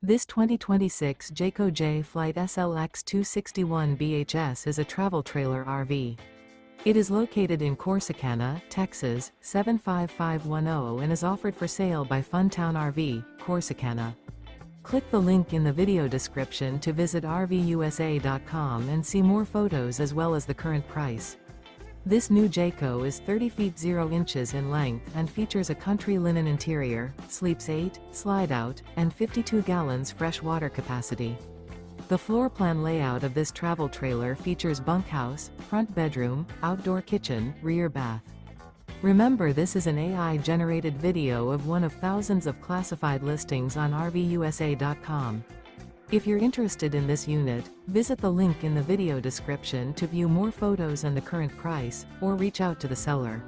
This 2026 Jayco Jay Flight SLX 261 BHS is a travel trailer RV. It is located in Corsicana, Texas, 75510 and is offered for sale by Funtown RV, Corsicana. Click the link in the video description to visit RVUSA.com and see more photos as well as the current price. This new Jayco is 30 feet 0 inches in length and features a country linen interior, sleeps 8, slide-out, and 52 gallons fresh water capacity. The floor plan layout of this travel trailer features bunkhouse, front bedroom, outdoor kitchen, rear bath. Remember, this is an AI-generated video of one of thousands of classified listings on RVUSA.com. If you're interested in this unit, visit the link in the video description to view more photos and the current price, or reach out to the seller.